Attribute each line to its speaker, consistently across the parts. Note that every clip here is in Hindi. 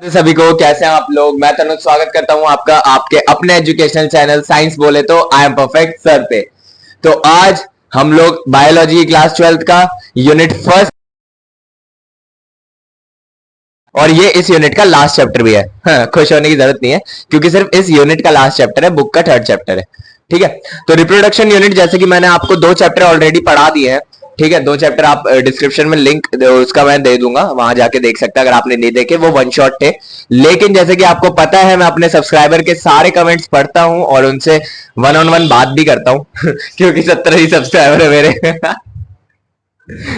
Speaker 1: तो सभी को कैसे हैं आप लोग। मैं तनुज स्वागत करता हूं आपका आपके अपने एजुकेशनल चैनल साइंस बोले तो आई एम परफेक्ट सर पे। तो आज हम लोग बायोलॉजी की क्लास 12th का यूनिट फर्स्ट और ये इस यूनिट का लास्ट चैप्टर भी है। हाँ, खुश होने की जरूरत नहीं है क्योंकि सिर्फ इस यूनिट का लास्ट चैप्टर है, बुक का थर्ड चैप्टर है। ठीक है, तो रिप्रोडक्शन यूनिट जैसे कि मैंने आपको दो चैप्टर ऑलरेडी पढ़ा दिए हैं। ठीक है, दो चैप्टर आप डिस्क्रिप्शन में लिंक उसका मैं दे दूंगा, वहां जाके देख सकते हैं अगर आपने नहीं देखे। वो वन शॉट थे, लेकिन जैसे कि आपको पता है मैं अपने सब्सक्राइबर के सारे कमेंट्स पढ़ता हूं और उनसे वन ऑन वन बात भी करता हूं क्योंकि 17 ही सब्सक्राइबर है मेरे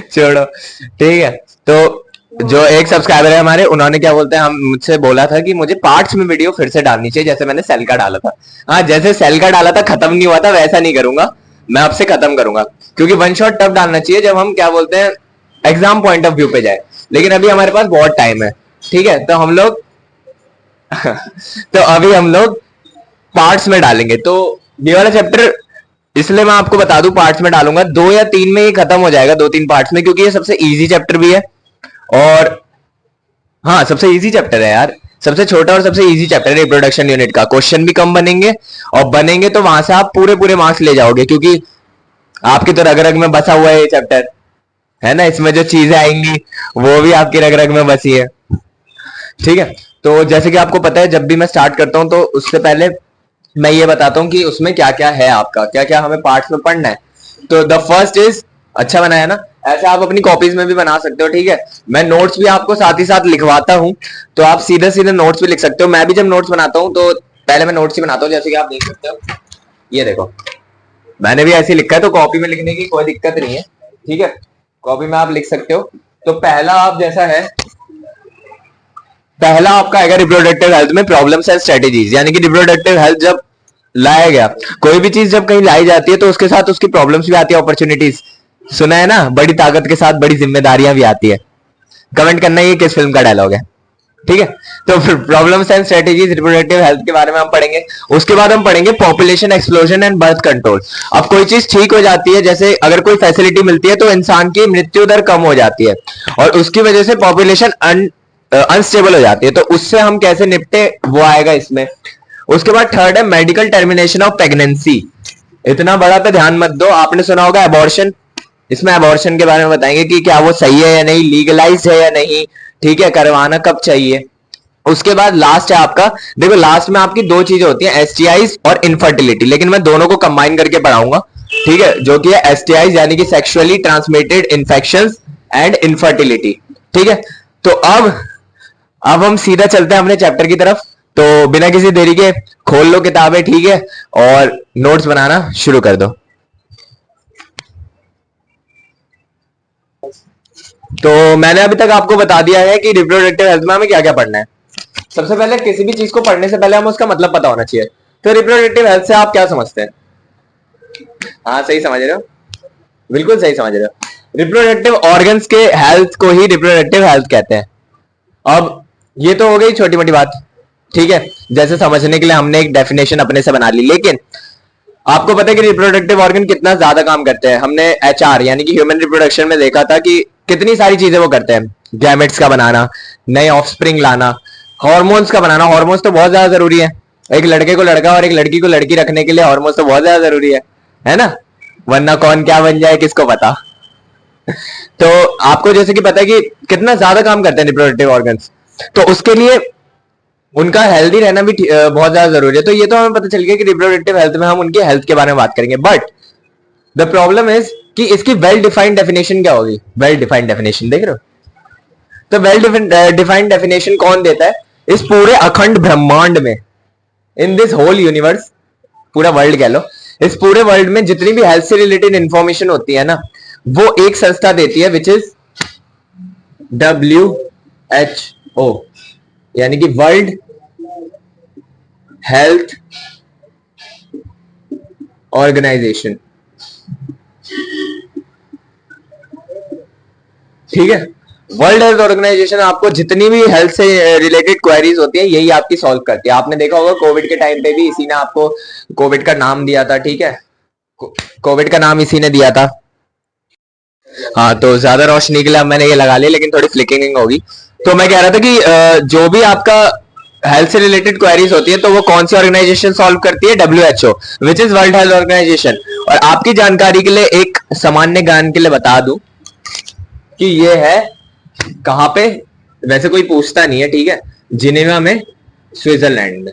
Speaker 1: छोड़ो। ठीक है, तो जो एक सब्सक्राइबर है हमारे, उन्होंने क्या बोलते हैं, हम मुझसे बोला था कि मुझे पार्ट्स में वीडियो फिर से डालनी चाहिए जैसे मैंने सेल का डाला था। हाँ, जैसे सेल का डाला था खत्म नहीं हुआ था वैसा नहीं करूंगा मैं, आपसे खत्म करूंगा क्योंकि वन शॉट तब डालना चाहिए जब हम क्या बोलते हैं एग्जाम पॉइंट ऑफ व्यू पे जाए, लेकिन अभी हमारे पास बहुत टाइम है। ठीक है, तो हम लोग तो अभी हम लोग पार्ट्स में डालेंगे। तो ये वाला चैप्टर इसलिए मैं आपको बता दूं पार्ट्स में डालूंगा, 2 या 3 में ये खत्म हो जाएगा, 2-3 पार्ट्स में, क्योंकि ये सबसे इजी चैप्टर भी है। और हाँ, सबसे इजी चैप्टर है यार, सबसे छोटा और सबसे इजी चैप्टर है रिप्रोडक्शन यूनिट का। क्वेश्चन भी कम बनेंगे और बनेंगे तो वहां से आप पूरे पूरे मार्क्स ले जाओगे, क्योंकि आपकी तो रग रग में बसा हुआ है ये चैप्टर, है ना। इसमें जो चीजें आएंगी वो भी आपकी रग रग में बसी है। ठीक है, तो जैसे कि आपको पता है जब भी मैं स्टार्ट करता हूं तो उससे पहले मैं ये बताता हूं कि उसमें क्या क्या है, आपका क्या क्या हमें पार्ट्स में पढ़ना है। तो द फर्स्ट इज, अच्छा बनाया ना, ऐसे आप अपनी कॉपीज में भी बना सकते हो। ठीक है, मैं नोट्स भी आपको साथ ही साथ लिखवाता हूं, तो आप सीधे सीधे नोट्स भी लिख सकते हो। मैं भी जब नोट्स बनाता हूं तो पहले मैं नोट्स ही बनाता हूं, जैसे कि आप देख सकते हो, ये देखो मैंने भी ऐसे लिखा है, तो कॉपी में लिखने की कोई दिक्कत नहीं है। ठीक है, कॉपी में आप लिख सकते हो। तो पहला आप जैसा है, पहला आपका आएगा रिप्रोडक्टिव हेल्थ में प्रॉब्लम्स एंड स्ट्रेटेजीज, यानी कि रिप्रोडक्टिव हेल्थ जब लाया गया, कोई भी चीज जब कहीं लाई जाती है तो उसके साथ उसकी प्रॉब्लम्स भी आती है, अपॉर्चुनिटीज। सुना है ना, बड़ी ताकत के साथ बड़ी जिम्मेदारियां भी आती है। कमेंट करना ये किस फिल्म का डायलॉग है। ठीक है, तो problems and strategies reproductive health के बारे में हम पढ़ेंगे। उसके बाद हम पढ़ेंगे population explosion and birth control. अब कोई चीज ठीक हो जाती है, जैसे अगर कोई फैसिलिटी मिलती है तो इंसान की मृत्यु दर कम हो जाती है और उसकी वजह से पॉपुलेशन अनस्टेबल हो जाती है, तो उससे हम कैसे निपटे वो आएगा इसमें। उसके बाद थर्ड है मेडिकल टर्मिनेशन ऑफ प्रेगनेंसी। इतना बड़ा तो ध्यान मत दो, आपने सुना होगा एबॉर्शन, इसमें एबॉर्शन के बारे में बताएंगे कि क्या वो सही है या नहीं, लीगलाइज है या नहीं, ठीक है, करवाना कब चाहिए। उसके बाद लास्ट है आपका, देखो लास्ट में आपकी दो चीजें होती हैं, एसटीआईज और इनफर्टिलिटी, लेकिन मैं दोनों को कंबाइन करके पढ़ाऊंगा। ठीक है, जो कि है एसटीआईज यानी कि sexually transmitted infections and infertility. ठीक है, तो अब हम सीधा चलते हैं अपने चैप्टर की तरफ। तो बिना किसी देरी के खोल लो किताबें, ठीक है, और नोट्स बनाना शुरू कर दो। तो मैंने अभी तक आपको बता दिया है कि रिप्रोडक्टिव हेल्थ में हमें क्या क्या पढ़ना है। सबसे पहले किसी भी चीज को पढ़ने से पहले हमें उसका मतलब पता होना चाहिए। तो रिप्रोडक्टिव हेल्थ से आप क्या समझते हैं? हाँ, सही समझ रहे हो, बिल्कुल सही समझ रहे हो। रिप्रोडक्टिव ऑर्गन्स के हेल्थ को ही रिप्रोडक्टिव हेल्थ कहते हैं। अब ये तो हो गई छोटी मोटी बात, ठीक है, जैसे समझने के लिए हमने एक डेफिनेशन अपने से बना ली, लेकिन आपको पता है कि रिप्रोडक्टिव ऑर्गन कितना ज्यादा काम करते हैं। हमने एचआर यानी कि ह्यूमन रिप्रोडक्शन में देखा था कि कितनी सारी चीजें वो करते हैं, गैमेट्स का बनाना, नए ऑफस्प्रिंग लाना, हार्मोन्स का बनाना। हार्मोन्स तो बहुत ज्यादा जरूरी है, एक लड़के को लड़का और एक लड़की को लड़की रखने के लिए हार्मोन्स तो बहुत ज्यादा जरूरी है ना, वरना कौन क्या बन जाए किसको पता। तो आपको जैसे कि पता है कि कितना ज्यादा काम करते हैं रिप्रोडक्टिव ऑर्गन्स, तो उसके लिए उनका हेल्दी रहना भी बहुत ज्यादा जरूरी है। तो ये तो हमें पता चल गया कि रिप्रोडक्टिव हेल्थ में हम उनके हेल्थ के बारे में बात करेंगे, बट द प्रॉब्लम इज कि इसकी वेल डिफाइंड डेफिनेशन क्या होगी। वेल डिफाइंड डेफिनेशन देख रहे हो, तो वेल डिफाइंड डेफिनेशन कौन देता है इस पूरे अखंड ब्रह्मांड में, इन दिस होल यूनिवर्स, पूरा वर्ल्ड कह लो, इस पूरे वर्ल्ड में जितनी भी हेल्थ से रिलेटेड इंफॉर्मेशन होती है ना, वो एक संस्था देती है, विच इज WHO, यानी कि वर्ल्ड हेल्थ ऑर्गेनाइजेशन। ठीक है, वर्ल्ड हेल्थ ऑर्गेनाइजेशन आपको जितनी भी हेल्थ से रिलेटेड क्वेरीज होती है यही आपकी सॉल्व करती है। आपने देखा होगा कोविड के टाइम पे भी इसी ने आपको कोविड का नाम दिया था। ठीक है, कोविड का नाम इसी ने दिया था। हाँ, तो ज्यादा रोशनी के लिए मैंने ये लगा लिया, लेकिन थोड़ी फ्लिकरिंग होगी, तो मैं कह रहा था कि जो भी आपका हेल्थ से रिलेटेड क्वेरीज होती है तो वो कौन सी ऑर्गेनाइजेशन सॉल्व करती है? WHO, which is World Health Organization. और आपकी जानकारी के लिए एक सामान्य ज्ञान के लिए बता दूं कि ये है कहां पे, वैसे कोई पूछता नहीं है, ठीक है, जिनेवा में, स्विट्जरलैंड में,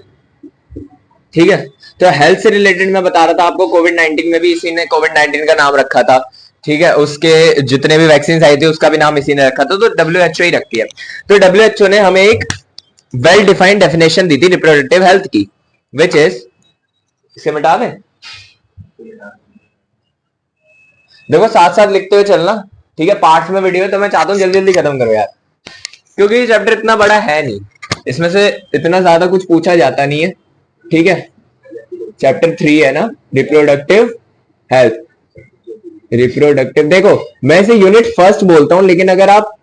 Speaker 1: ठीक है। तो हेल्थ से रिलेटेड मैं बता रहा था आपको, कोविड-19 में भी इसी ने कोविड-19 का नाम रखा था, ठीक है। उसके जितने भी वैक्सीन आई थी उसका भी नाम इसी ने रखा था, तो WHO ही रखती है। तो WHO ने हमें एक वेल डिफाइंड डेफिनेशन दी थी रिप्रोडक्टिव हेल्थ की, विच इज, इसे मिटा दें, देखो साथ साथ लिखते हुए चलना, ठीक है। पार्ट्स में वीडियो है तो मैं चाहता हूं जल्दी जल्दी खत्म करो यार, क्योंकि ये चैप्टर इतना बड़ा है नहीं, इसमें से इतना ज्यादा कुछ पूछा जाता नहीं है, ठीक है। चैप्टर 3 है ना, रिप्रोडक्टिव हेल्थ। रिप्रोडक्टिव, देखो मैं इसे यूनिट फर्स्ट बोलता हूं, लेकिन अगर आप,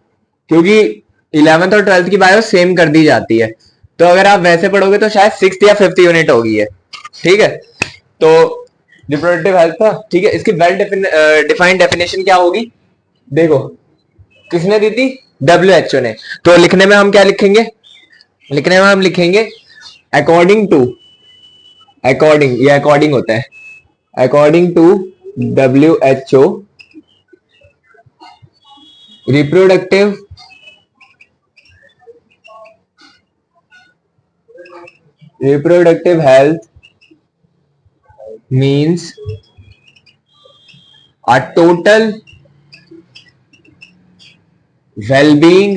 Speaker 1: क्योंकि 11th और 12th की बायो सेम कर दी जाती है, तो अगर आप वैसे पढ़ोगे तो शायद 6th या 5th यूनिट होगी है, ठीक है। तो रिप्रोडक्टिव हेल्थ था, ठीक है। इसकी वेल डिफाइंड डेफिनेशन क्या होगी, देखो किसने दी थी? WHO ने। तो लिखने में हम क्या लिखेंगे? लिखने में हम लिखेंगे अकॉर्डिंग टू, अकॉर्डिंग, ये अकॉर्डिंग होता है, according to WHO, reproductive health means a total well-being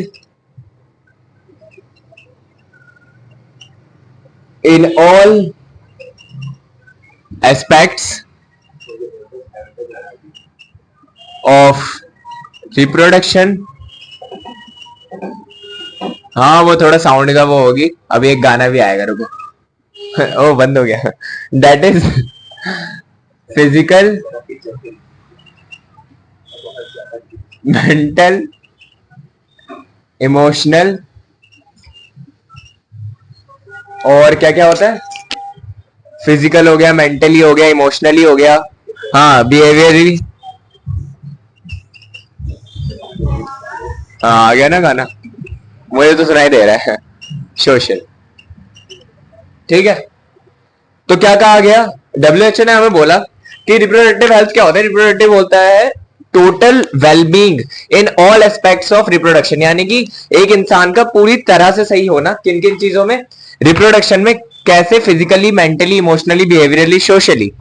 Speaker 1: in all aspects of reproduction। हाँ वो थोड़ा साउंड का वो होगी, अभी एक गाना भी आएगा, रुको। ओ बंद हो गया। That is physical, mental, emotional, और क्या क्या होता है? फिजिकल हो गया, मेंटली हो गया, इमोशनली हो गया, हाँ बिहेवियरली, हाँ आ गया ना गाना, मुझे तो सुनाई दे रहा है, सोशल, ठीक है। तो क्या कहा गया? WHO ने हमें बोला कि रिप्रोडक्टिव हेल्थ क्या होता है? रिप्रोडक्टिव होता है total wellbeing in all aspects of reproduction, यानी कि एक इंसान का पूरी तरह से सही होना, किन किन चीजों में? रिप्रोडक्शन में, कैसे? Physically, mentally, emotionally, behaviourally, socially.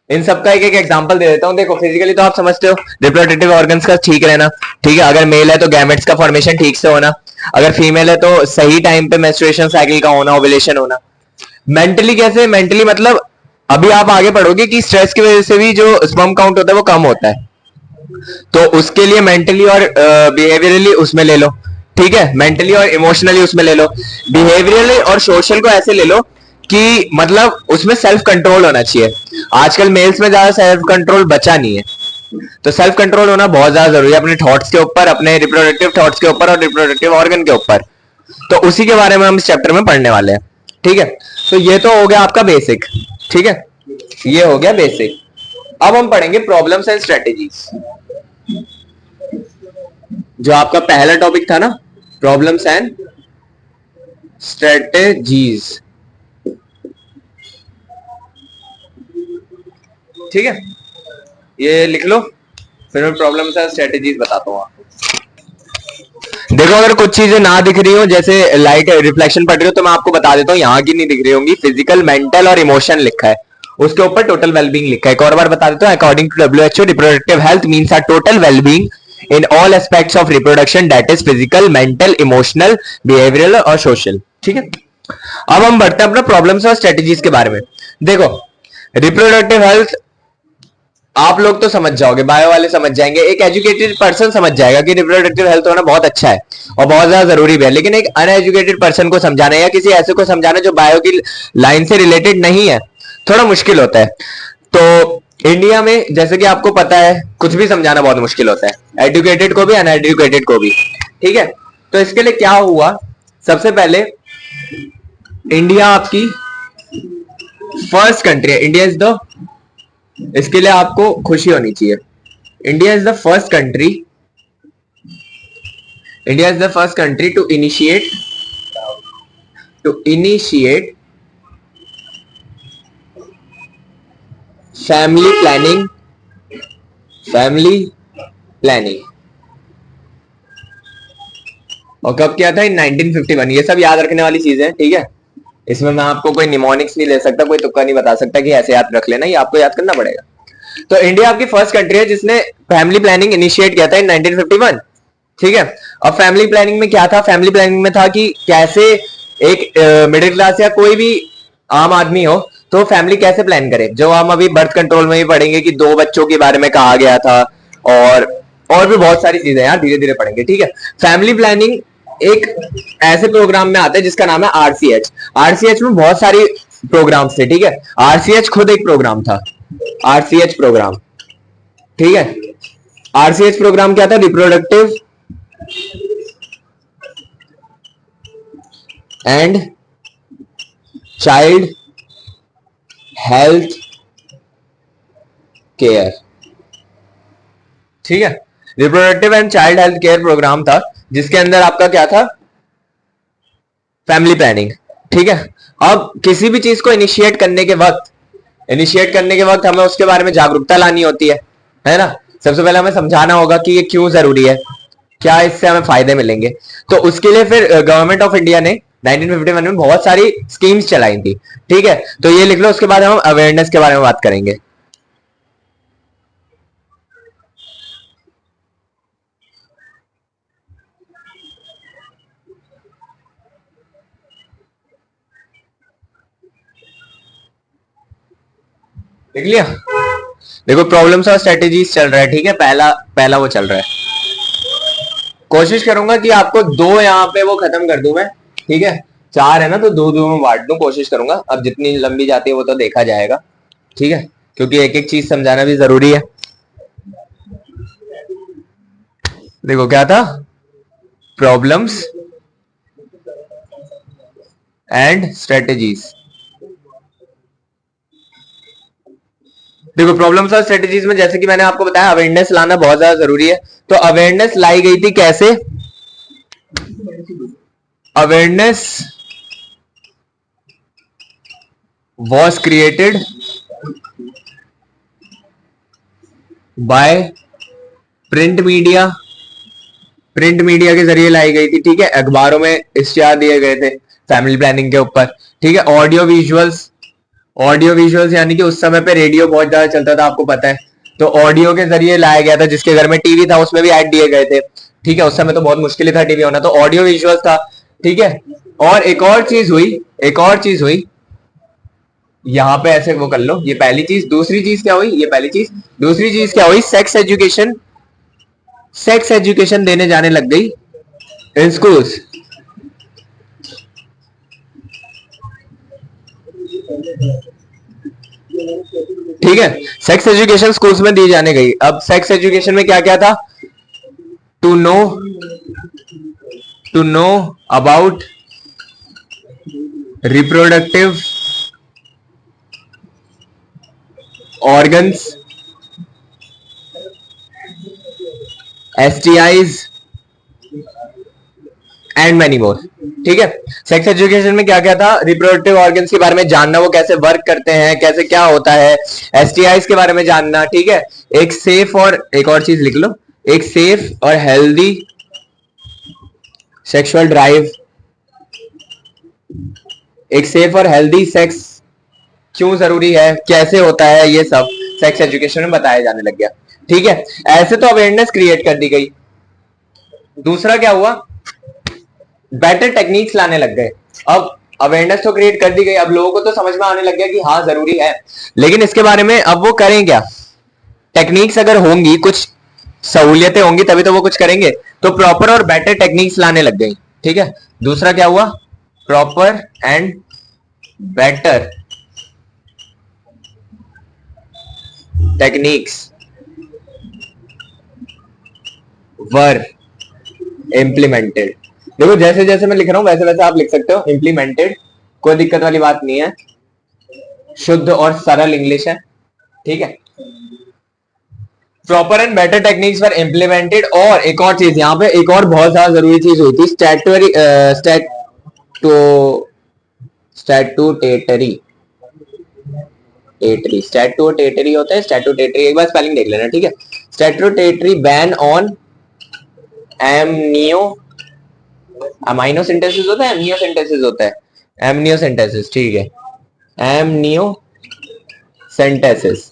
Speaker 1: इन सबका एक एक एग्जांपल दे देता हूं। देखो फिजिकली तो आप समझते हो, रिप्रोडक्टिव ऑर्गन्स का ठीक रहना, ठीक है। अगर मेल है तो गैमेट्स का फॉर्मेशन ठीक से होना, अगर फीमेल है तो सही टाइम पे मेंस्ट्रुएशन साइकिल का होना, ओव्यूलेशन होना। मेंटली कैसे? मेंटली मतलब अभी आप आगे पढ़ोगे कि स्ट्रेस की वजह से भी जो स्पर्म काउंट होता है वो कम होता है, तो उसके लिए मेंटली और बिहेवियरली उसमें ले लो, ठीक है। मेंटली और इमोशनली उसमें ले लो, बिहेवियरली और सोशल को ऐसे ले लो कि मतलब उसमें सेल्फ कंट्रोल होना चाहिए। आजकल मेल्स में ज्यादा सेल्फ कंट्रोल बचा नहीं है, तो सेल्फ कंट्रोल होना बहुत ज्यादा जरूरी है अपने थॉट्स के ऊपर, अपने रिप्रोडक्टिव थॉट्स के ऊपर और रिप्रोडक्टिव ऑर्गन के ऊपर। तो उसी के बारे में हम इस चैप्टर में पढ़ने वाले हैं, ठीक है। तो ये तो हो गया आपका बेसिक, ठीक है, ये हो गया बेसिक। अब हम पढ़ेंगे प्रॉब्लम्स एंड स्ट्रेटेजीज, जो आपका पहला टॉपिक था ना, प्रॉब्लम्स एंड स्ट्रेटेजीज, ठीक है। ये लिख लो, फिर मैं प्रॉब्लम्स एंड स्ट्रेटेजीज बताता हूँ आपको। देखो अगर कुछ चीजें ना दिख रही हो, जैसे लाइट रिफ्लेक्शन पड़ रही हो, तो मैं आपको बता देता हूँ यहाँ की नहीं दिख रही होंगी। फिजिकल, मेंटल और इमोशन लिखा है, उसके ऊपर टोटल वेलबींग लिखा है। एक और बार बता देता हूँ, according to WHO, reproductive health means a total wellbeing in all aspects of reproduction, that is physical, mental, emotional, behavioural और सोशल, ठीक है। अब हम बढ़ते हैं अपना प्रॉब्लम्स और स्ट्रेटेजीज के बारे में। देखो रिप्रोडक्टिव हेल्थ आप लोग तो समझ जाओगे, बायो वाले समझ जाएंगे, एक एजुकेटेड पर्सन समझ जाएगा कि रिप्रोडक्टिव हेल्थ होना बहुत अच्छा है और बहुत ज्यादा जरूरी भी है। लेकिन एक अनएजुकेटेड पर्सन को समझाना या किसी ऐसे को समझाना जो बायो की लाइन से रिलेटेड नहीं है, थोड़ा मुश्किल होता है। तो इंडिया में जैसे कि आपको पता है, कुछ भी समझाना बहुत मुश्किल होता है, एजुकेटेड को भी अनएजुकेटेड को भी, ठीक है। तो इसके लिए क्या हुआ, सबसे पहले इंडिया आपकी फर्स्ट कंट्री है। इंडिया इज द, इसके लिए आपको खुशी होनी चाहिए, India is the first country India is the first country to initiate family planning. और कब किया था? इन 1951। ये सब याद रखने वाली चीजें, ठीक है। इसमें मैं आपको कोई निमोनिक्स नहीं ले सकता, कोई तुक्का नहीं बता सकता कि ऐसे याद रख लेना, ये आपको याद करना पड़ेगा। तो इंडिया आपकी फर्स्ट कंट्री है जिसने फैमिली प्लानिंग इनिशिएट किया था इन 1951, ठीक है। अब फैमिली प्लानिंग में क्या था? फैमिली प्लानिंग में था कि कैसे एक मिडिल क्लास या कोई भी आम आदमी हो तो फैमिली कैसे प्लान करे, जो हम अभी बर्थ कंट्रोल में भी पढ़ेंगे कि 2 बच्चों के बारे में कहा गया था, और भी बहुत सारी चीजें यार धीरे धीरे पढ़ेंगे, ठीक है। फैमिली प्लानिंग एक ऐसे प्रोग्राम में आता है जिसका नाम है आरसीएच। आरसीएच में बहुत सारी प्रोग्राम्स थे, ठीक है। आरसीएच खुद एक प्रोग्राम था, आरसीएच प्रोग्राम, ठीक है। आरसीएच प्रोग्राम क्या था? Reproductive and child health care, ठीक है। Reproductive and child health care programme था जिसके अंदर आपका क्या था? फैमिली प्लानिंग, ठीक है। अब किसी भी चीज को इनिशिएट करने के वक्त हमें उसके बारे में जागरूकता लानी होती है ना। सबसे पहले हमें समझाना होगा कि ये क्यों जरूरी है, क्या इससे हमें फायदे मिलेंगे। तो उसके लिए फिर गवर्नमेंट ऑफ इंडिया ने 1951 में बहुत सारी स्कीम्स चलाई थी, ठीक है। तो ये लिख लो, उसके बाद हम अवेयरनेस के बारे में बात करेंगे। देख लिया? देखो प्रॉब्लम्स और स्ट्रेटेजीज चल रहा है, ठीक है। पहला वो चल रहा है। कोशिश करूंगा कि आपको 2 यहाँ पे वो खत्म कर दूं मैं, ठीक है। 4 है ना, तो 2 में बांट दूं, कोशिश करूंगा। अब जितनी लंबी जाती है वो तो देखा जाएगा, ठीक है, क्योंकि एक एक चीज समझाना भी जरूरी है। देखो क्या था? Problems and strategies. देखो प्रॉब्लम्स और स्ट्रेटेजीज में जैसे कि मैंने आपको बताया अवेयरनेस लाना बहुत ज्यादा जरूरी है। तो अवेयरनेस लाई गई थी कैसे? Awareness was created by print media के जरिए लाई गई थी, ठीक है। अखबारों में इश्तिहार दिए गए थे फैमिली प्लानिंग के ऊपर, ठीक है। ऑडियो विजुअल्स यानी कि उस समय पे रेडियो बहुत ज्यादा चलता था, आपको पता है। तो ऑडियो के जरिए लाया गया था, जिसके घर में टीवी था उसमें भी ऐड दिए गए थे, ठीक है। उस समय तो बहुत मुश्किल था टीवी होना, तो ऑडियो विजुअल्स था, ठीक है। और एक और चीज हुई यहां पे, ऐसे वो कर लो, ये पहली चीज। दूसरी चीज क्या हुई? ये पहली चीज। दूसरी चीज क्या हुई? सेक्स एजुकेशन देने जाने लग गई इन स्कूल्स, ठीक है। सेक्स एजुकेशन स्कूल्स में दी जाने गई। अब सेक्स एजुकेशन में क्या क्या था? To know about reproductive organs, STIs and many more, ठीक है। सेक्स एजुकेशन में क्या क्या था? रिप्रोडक्टिव ऑर्गन्स के बारे में जानना, वो कैसे वर्क करते हैं, कैसे क्या होता है। STIs के बारे में जानना, ठीक है। एक सेफ और एक और चीज लिख लो, एक सेफ और हेल्दी सेक्सुअल ड्राइव। एक सेफ और हेल्दी सेक्स क्यों जरूरी है, कैसे होता है, ये सब सेक्स एजुकेशन में बताया जाने लग गया, ठीक है। ऐसे तो अवेयरनेस क्रिएट कर दी गई। दूसरा क्या हुआ? बेटर टेक्निक्स लाने लग गए। अब अवेयरनेस तो क्रिएट कर दी गई, अब लोगों को तो समझ में आने लग गया कि हाँ जरूरी है, लेकिन इसके बारे में अब वो करें क्या? टेक्निक्स अगर होंगी, कुछ सहूलियतें होंगी, तभी तो वो कुछ करेंगे। तो प्रॉपर और बेटर टेक्निक्स लाने लग गई, ठीक है। दूसरा क्या हुआ? Proper and better techniques were implemented. देखो जैसे जैसे मैं लिख रहा हूं वैसे वैसे आप लिख सकते हो, इम्प्लीमेंटेड, कोई दिक्कत वाली बात नहीं है, शुद्ध और सरल इंग्लिश है, ठीक है। Proper and better techniques were implemented. और एक और चीज यहाँ पे, एक और बहुत ज्यादा जरूरी चीज हुई थी, स्टैटूटेटरी स्टैटूटेटरी होता है, स्टैटूटेटरी, एक बार स्पेलिंग देख लेना, ठीक है। Statutory ban on amnio, amino synthesis होता है, एमनियो सिंथेसिस होता है, एमनियो सिंथेसिस, ठीक है, एमनियो सिंथेसिस।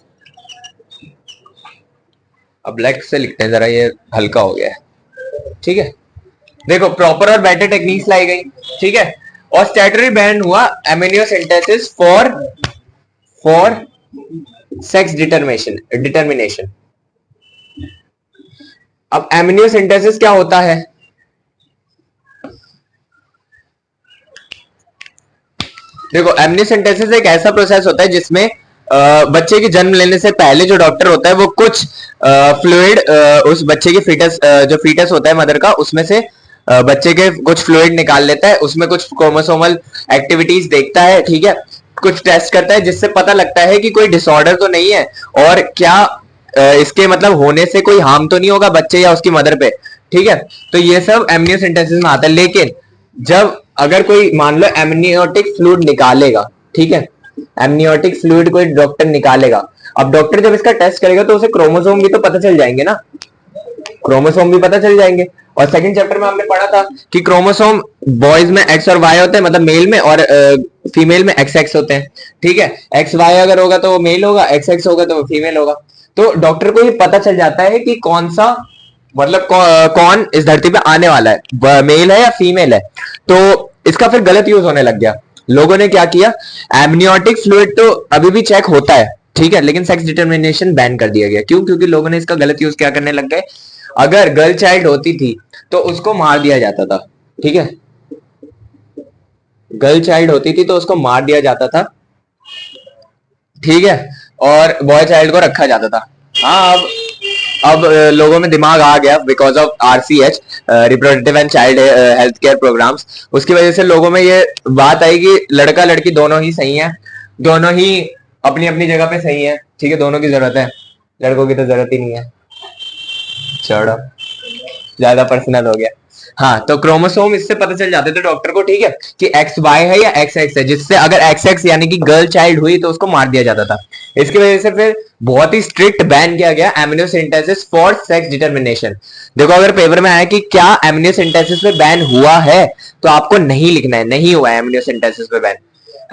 Speaker 1: अब ब्लैक से लिखते हैं जरा, ये हल्का हो गया है, ठीक है। देखो प्रॉपर और बेटर टेक्निक्स लाई गई, ठीक है, और स्टैटरी बैन हुआ amino synthesis for sex determination. अब एमिनो सिंथेसिस क्या होता है? देखो एमिनो सिंथेसिस एक ऐसा प्रोसेस होता है जिसमें बच्चे के जन्म लेने से पहले जो डॉक्टर होता है वो कुछ फ्लूइड उस बच्चे के फीटस, जो फीटस होता है मदर का, उसमें से बच्चे के कुछ फ्लूइड निकाल लेता है, उसमें कुछ क्रोमोसोमल एक्टिविटीज देखता है, ठीक है, कुछ टेस्ट करता है जिससे पता लगता है कि कोई डिसऑर्डर तो नहीं है और क्या इसके मतलब होने से कोई हार्म तो नहीं होगा बच्चे या उसकी मदर पे, ठीक है। तो ये सब एमनियोसेंटेसिस में आता है। लेकिन जब अगर कोई मान लो एमनियोटिक फ्लूइड निकालेगा, ठीक है, एमनियोटिक फ्लूइड कोई डॉक्टर निकालेगा, अब डॉक्टर जब इसका टेस्ट करेगा तो उसे क्रोमोसोम भी तो पता चल जाएंगे ना, क्रोमोसोम भी पता चल जाएंगे। और सेकंड चैप्टर में हमने पढ़ा था कि क्रोमोसोम बॉयज में एक्स और वाई होते हैं, मतलब मेल में, और फीमेल में एक्स एक्स होते हैं, ठीक है। एक्स वाई अगर होगा तो वो मेल होगा, एक्स एक्स होगा तो वो फीमेल होगा। तो डॉक्टर को ये पता चल जाता है कि कौन सा मतलब कौन इस धरती पे आने वाला है, मेल है या फीमेल है। तो इसका फिर गलत यूज होने लग गया। लोगों ने क्या किया, एमनियोटिक फ्लूइड तो अभी भी चेक होता है, ठीक है, लेकिन सेक्स डिटर्मिनेशन बैन कर दिया गया। क्यों? क्योंकि लोगों ने इसका गलत यूज क्या करने लग गए, अगर गर्ल चाइल्ड होती थी तो उसको मार दिया जाता था, ठीक है, गर्ल चाइल्ड होती थी तो उसको मार दिया जाता था, ठीक है, और बॉय चाइल्ड को रखा जाता था। हाँ, अब लोगों में दिमाग आ गया because of RCH, reproductive and child health care programmes, उसकी वजह से लोगों में ये बात आई कि लड़का लड़की दोनों ही सही है, दोनों ही अपनी अपनी जगह पे सही है, ठीक है, दोनों की जरूरत है, लड़कों की तो जरूरत ही नहीं है। छोड़ो, ज्यादा पर्सनल हो गया। हाँ, तो क्रोमोसोम इससे पता चल जाते थे डॉक्टर को, ठीक है, कि एक्स वाई है या एक्स एक्स है, जिससे अगर एक्स एक्स यानी कि गर्ल चाइल्ड हुई तो उसको मार दिया जाता था। इसकी वजह से फिर बहुत ही स्ट्रिक्ट बैन किया गया amino synthesis for sex determination. देखो अगर पेपर में आया कि क्या एमिनो सिंथेसिस पे बैन हुआ है तो आपको नहीं लिखना है, नहीं हुआ है एमिनो सिंथेसिस पे बैन।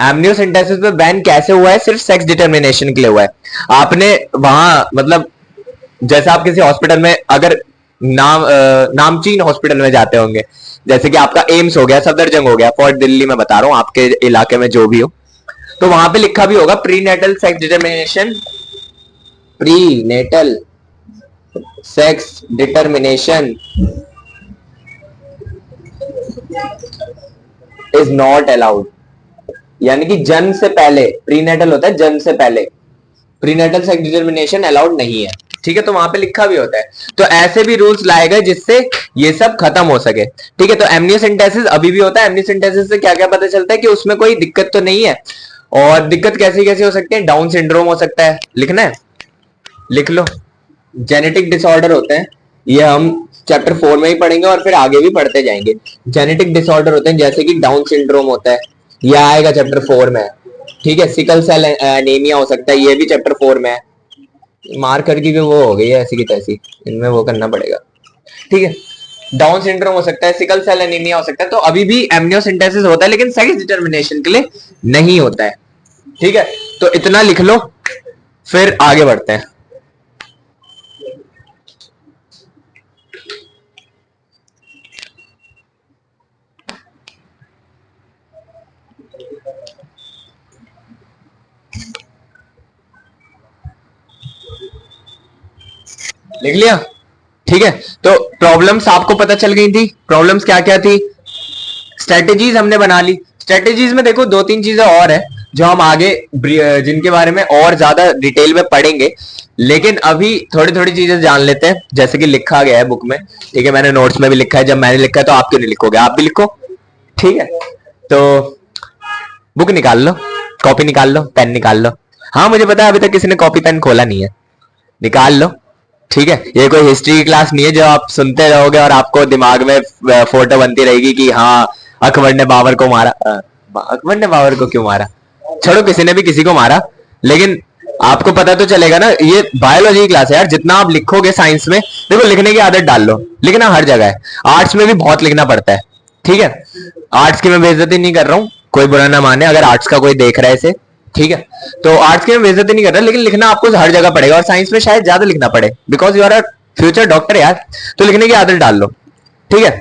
Speaker 1: एमिनो सिंथेसिस पे बैन कैसे हुआ है? सिर्फ सेक्स डिटर्मिनेशन के लिए हुआ है। आपने वहां मतलब जैसे आप किसी हॉस्पिटल में अगर नामचीन हॉस्पिटल में जाते होंगे, जैसे कि आपका एम्स हो गया, सफदरजंग हो गया, फॉर दिल्ली में बता रहा हूं, आपके इलाके में जो भी हो, तो वहां पे लिखा भी होगा prenatal sex determination, prenatal sex determination is not allowed. यानी कि जन्म से पहले, प्रीनेटल होता है जन्म से पहले, प्रीनेटल सेक्स डिटर्मिनेशन अलाउड नहीं है, ठीक है, तो वहां पे लिखा भी होता है। तो ऐसे भी रूल्स लाए गए जिससे ये सब खत्म हो सके, ठीक है। तो एमनियोसेंटेसिस अभी भी होता है। एमनियोसेंटेसिस से क्या क्या पता चलता है कि उसमें कोई दिक्कत तो नहीं है। और दिक्कत कैसी कैसी हो सकती है? डाउन सिंड्रोम हो सकता है, लिखना है, लिख लो। जेनेटिक डिसऑर्डर होते हैं, ये हम चैप्टर 4 में ही पढ़ेंगे और फिर आगे भी पढ़ते जाएंगे। जेनेटिक डिसऑर्डर होते हैं जैसे कि डाउन सिंड्रोम होता है, यह आएगा चैप्टर 4 में, ठीक है। सिकल सेल एनीमिया हो सकता है, ये भी चैप्टर 4 में है। मार करके भी वो हो गई है ऐसी की तैसी, इनमें वो करना पड़ेगा, ठीक है। डाउन सिंड्रोम हो सकता है, सिकल सेल एनीमिया हो सकता है। तो अभी भी एमनियोसेंटेसिस होता है लेकिन सेक्स डिटर्मिनेशन के लिए नहीं होता है, ठीक है। तो इतना लिख लो, फिर आगे बढ़ते हैं। लिख लिया, ठीक है। तो प्रॉब्लम्स आपको पता चल गई थी, प्रॉब्लम्स क्या क्या थी, स्ट्रेटेजीज हमने बना ली। स्ट्रेटेजीज में देखो दो तीन चीजें और है जो हम आगे जिनके बारे में और ज्यादा डिटेल में पढ़ेंगे, लेकिन अभी थोड़ी थोड़ी चीजें जान लेते हैं। जैसे कि लिखा गया है बुक में, ठीक है, मैंने नोट्स में भी लिखा है, जब मैंने लिखा है तो आप क्यों नहीं लिखोगे, आप भी लिखो, ठीक है। तो बुक निकाल लो, कॉपी निकाल लो, पेन निकाल लो। हाँ मुझे पता है अभी तक किसी ने कॉपी पेन खोला नहीं है, निकाल लो, ठीक है, ये कोई हिस्ट्री की क्लास नहीं है जो आप सुनते रहोगे और आपको दिमाग में फोटो बनती रहेगी कि हाँ अकबर ने बाबर को मारा। अकबर ने बाबर को क्यों मारा, छोड़ो, किसी ने भी किसी को मारा, लेकिन आपको पता तो चलेगा ना। ये बायोलॉजी की क्लास है यार, जितना आप लिखोगे साइंस में, देखो लिखने की आदत डाल लो, लिखना हर जगह है, आर्ट्स में भी बहुत लिखना पड़ता है, ठीक है। आर्ट्स की मैं बेइज्जती नहीं कर रहा हूँ, कोई बुरा ना माने अगर आर्ट्स का कोई देख रहा है इसे, ठीक है। तो आर्ट्स की मैं बेइज्जती नहीं कर रहा, लेकिन लिखना आपको हर जगह पड़ेगा, और साइंस में शायद ज्यादा लिखना पड़े, because you are a future doctor यार, तो लिखने की आदत डाल लो, ठीक है।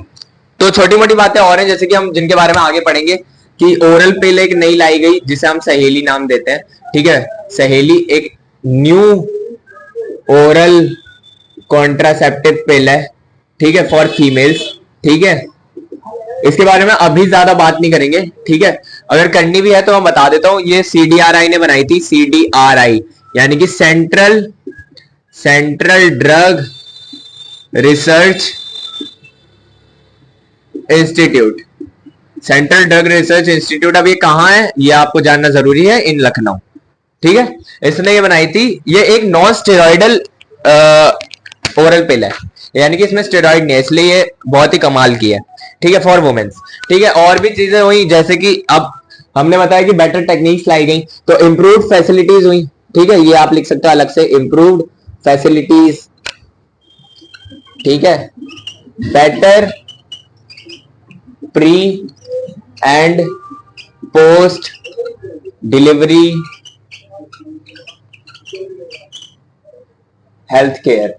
Speaker 1: तो छोटी मोटी बातें और हैं, जैसे कि हम जिनके बारे में आगे पढ़ेंगे, कि ओरल पिल एक नई लाई गई जिसे हम सहेली नाम देते हैं, ठीक है। सहेली एक न्यू ओरल कॉन्ट्रासेप्टिव पिल है, ठीक है, फॉर फीमेल्स, ठीक है। इसके बारे में अभी ज्यादा बात नहीं करेंगे, ठीक है। अगर करनी भी है तो मैं बता देता हूं, ये CDRI ने बनाई थी, CDRI यानी कि central drug research institute. Central drug research institute, अब ये कहां है ये आपको जानना जरूरी है, इन लखनऊ, ठीक है। इसने ये बनाई थी, ये एक नॉन स्टेरॉइडल ओरल पिल है, यानी कि इसमें स्टेरॉइड नहीं है, इसलिए ये बहुत ही कमाल की है, ठीक है, फॉर वुमेन्स, ठीक है। और भी चीजें हुई, जैसे कि अब हमने बताया कि बेटर टेक्निक्स लाई गई, तो इंप्रूव्ड फैसिलिटीज हुई, ठीक है, ये आप लिख सकते हो अलग से, इंप्रूव्ड फैसिलिटीज, ठीक है। Better pre and post delivery health care,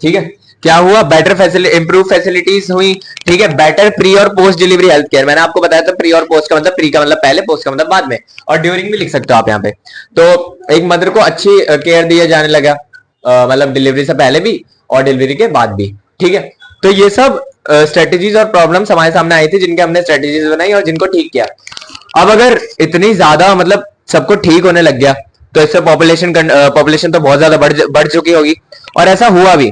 Speaker 1: ठीक है। क्या हुआ, बेटर फैसिलिटी, इंप्रूव फैसिलिटीज हुई, ठीक है। बेटर प्री और पोस्ट डिलीवरी हेल्थ केयर, मैंने आपको बताया था, प्री और पोस्ट का मतलब, प्री का मतलब पहले, पोस्ट का मतलब बाद में, और ड्यूरिंग भी लिख सकते हो आप यहाँ पे। तो एक मदर को अच्छी केयर दिया जाने लगा, मतलब डिलीवरी से पहले भी और डिलीवरी के बाद भी, ठीक है। तो ये सब स्ट्रेटेजीज और प्रॉब्लम्स हमारे सामने आई थी, जिनके हमने स्ट्रेटेजीज बनाई और जिनको ठीक किया। अब अगर इतनी ज्यादा मतलब सबको ठीक होने लग गया, तो इससे पॉपुलेशन तो बहुत ज्यादा बढ़ चुकी होगी, और ऐसा हुआ भी।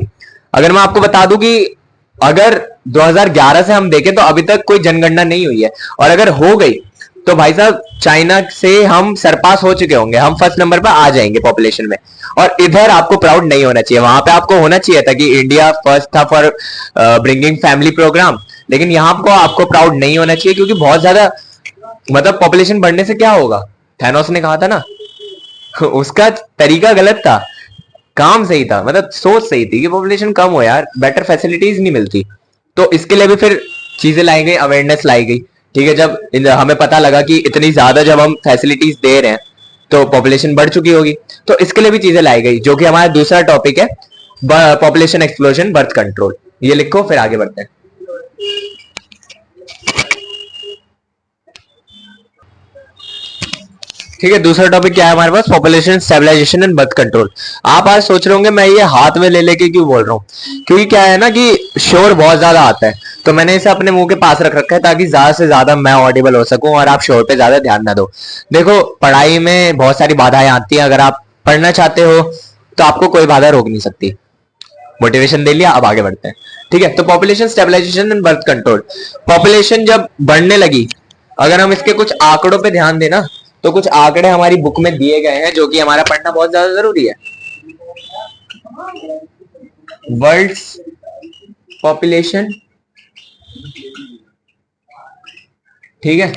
Speaker 1: अगर मैं आपको बता दूं कि अगर 2011 से हम देखें तो अभी तक कोई जनगणना नहीं हुई है, और अगर हो गई तो भाई साहब चाइना से हम सरपास हो चुके होंगे, हम फर्स्ट नंबर पर आ जाएंगे पॉपुलेशन में। और इधर आपको प्राउड नहीं होना चाहिए, वहां पे आपको होना चाहिए था कि इंडिया फर्स्ट था फॉर ब्रिंगिंग फैमिली प्रोग्राम, लेकिन यहाँ को आपको प्राउड नहीं होना चाहिए, क्योंकि बहुत ज्यादा मतलब पॉपुलेशन बढ़ने से क्या होगा, थैनोस ने कहा था ना, उसका तरीका गलत था, काम सही था, मतलब सोच सही थी कि पॉपुलेशन कम हो यार, बेटर फैसिलिटीज नहीं मिलती। तो इसके लिए भी फिर चीजें लाई गई, अवेयरनेस लाई गई, ठीक है। जब हमें पता लगा कि इतनी ज्यादा जब हम फैसिलिटीज दे रहे हैं तो पॉपुलेशन बढ़ चुकी होगी, तो इसके लिए भी चीजें लाई गई, जो कि हमारा दूसरा टॉपिक है, पॉपुलेशन एक्सप्लोजन, बर्थ कंट्रोल। ये लिखो, फिर आगे बढ़ते हैं। ठीक है, दूसरा टॉपिक क्या है हमारे पास, population stabilisation and birth control. आप आज सोच रहे होंगे मैं ये हाथ में ले लेके क्यों बोल रहा हूँ, क्योंकि क्या है ना कि शोर बहुत ज्यादा आता है, तो मैंने इसे अपने मुंह के पास रख रखा है, ताकि ज्यादा से ज्यादा मैं ऑडिबल हो सकूं और आप शोर पे ज्यादा ध्यान ना दो। देखो, पढ़ाई में बहुत सारी बाधाएं आती हैं, अगर आप पढ़ना चाहते हो तो आपको कोई बाधा रोक नहीं सकती। मोटिवेशन दे लिया, अब आगे बढ़ते हैं, ठीक है। तो population stabilisation and birth control, population जब बढ़ने लगी, अगर हम इसके कुछ आंकड़ों पे ध्यान देना, तो कुछ आंकड़े हमारी बुक में दिए गए हैं, जो कि हमारा पढ़ना बहुत ज्यादा जरूरी है। वर्ल्ड पॉपुलेशन, ठीक है,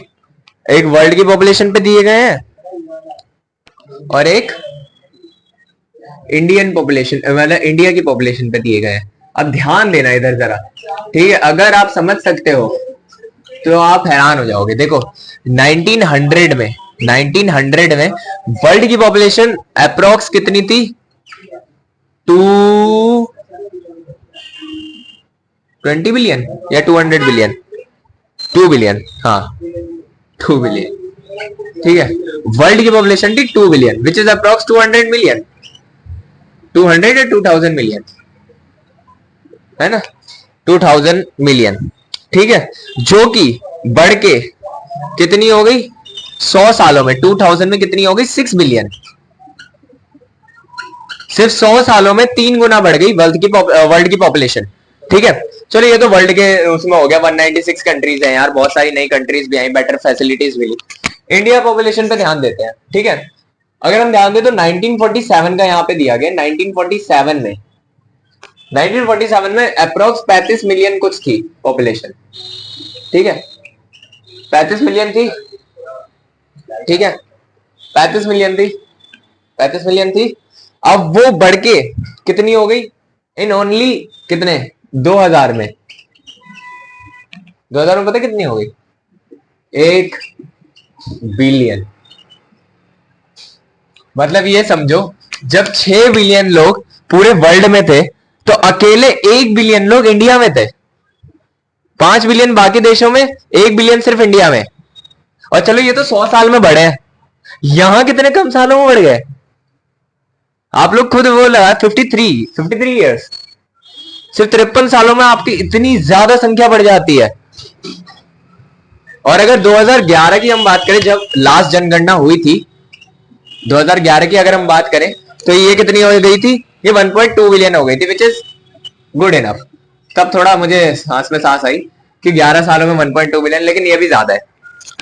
Speaker 1: एक वर्ल्ड की पॉपुलेशन पे दिए गए हैं और एक इंडियन पॉपुलेशन, मतलब इंडिया की पॉपुलेशन पे दिए गए हैं। अब ध्यान देना इधर जरा, ठीक है, अगर आप समझ सकते हो तो आप हैरान हो जाओगे। देखो 1900 में वर्ल्ड की पॉपुलेशन अप्रोक्स कितनी थी, 220 बिलियन या 200 बिलियन, 2 बिलियन, हाँ 2 बिलियन, ठीक है। वर्ल्ड की पॉपुलेशन थी 2 billion, which is approx 200 million, 200 या 2000 मिलियन, है ना, 2000 मिलियन, ठीक है, जो कि बढ़ के कितनी हो गई 100 सालों में, 2000 में कितनी हो गई 6 बिलियन। सिर्फ 100 सालों में 3 गुना बढ़ गई वर्ल्ड की पॉपुलेशन, ठीक है। चलो ये तो वर्ल्ड के उसमें हो गया, 196 कंट्रीज हैं यार, बहुत सारी नई कंट्रीज भी आई, बेटर फैसिलिटीज मिली। इंडिया पॉपुलेशन पे ध्यान देते हैं, ठीक है। अगर हम ध्यान दें तो 1947 का यहाँ पे दिया गया, 1947 में अप्रोक्स 35 मिलियन कुछ थी पॉपुलेशन, ठीक है, 35 मिलियन थी, ठीक है, 35 मिलियन थी, 35 मिलियन थी। अब वो बढ़ के कितनी हो गई इन ओनली कितने 2000 में, 2000 में पता कितनी हो गई, 1 बिलियन। मतलब ये समझो जब 6 बिलियन लोग पूरे वर्ल्ड में थे तो अकेले 1 बिलियन लोग इंडिया में थे, 5 बिलियन बाकी देशों में, 1 बिलियन सिर्फ इंडिया में। और चलो ये तो 100 साल में बढ़े हैं, यहां कितने कम सालों में बढ़ गए, आप लोग खुद वो लगा 53 ईयर्स, सिर्फ 53 सालों में आपकी इतनी ज्यादा संख्या बढ़ जाती है। और अगर 2011 की हम बात करें जब लास्ट जनगणना हुई थी, 2011 की अगर हम बात करें तो ये कितनी हो गई थी, ये 1.2 बिलियन हो गई थी, विच इज गुड इनफ। तब थोड़ा मुझे सांस में सांस आई कि 11 सालों में 1.2 बिलियन, लेकिन ये भी ज्यादा है,